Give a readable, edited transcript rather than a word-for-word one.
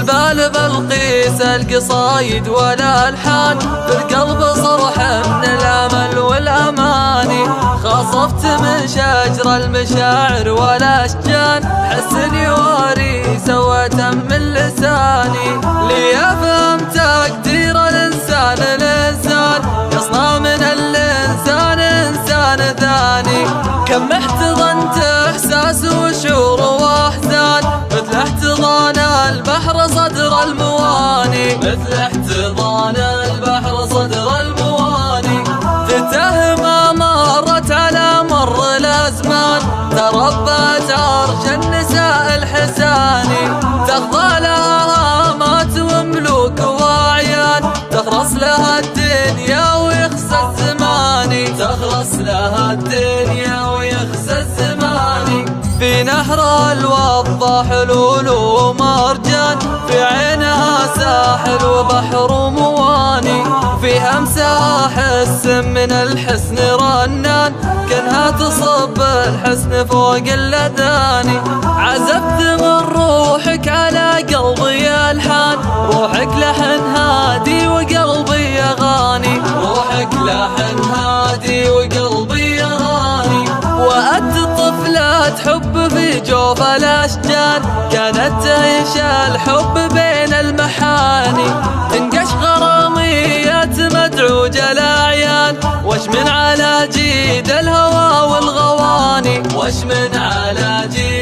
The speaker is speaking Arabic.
البال بلقيس القصايد والألحان، في القلب صرح من الأمل والأماني. خصفت من شجر المشاعر والأشجان، حس يواري سويت من لساني. لي أفهم تقدير الإنسان يصنع من الإنسان إنسان ثاني. كم احتضنت إحساس وشعور وأحزان، مثل احتضان البحر صدر المواني. مثل احتضان البحر صدر المواني. تتهم مرت على مر الأزمان، تربت عرش النساء الحساني. تخضع لها هامات وملوك وأعيان، تخرص لها الدنيا ويخسى الزماني. تخرص لها الدنيا ويخسى الزماني. في نهر الوضح حلول ومرجان، في عينها ساحل وبحر مواني. فيها مساح حس من الحسن رنان، كانها تصب الحسن فوق اللذاني. عزفت من روحك على قلبي ألحان، روحك لحن هادي وقلبي أغاني. روحك لحن هادي وقلبي أغاني. وأنت طفلة حب في جوف الأشجان، كانت تعيش الحب بين المحاني. تنقش غرامية مدعوج الأعيان، وش من على جيد الهوى والغواني. وش من على جيد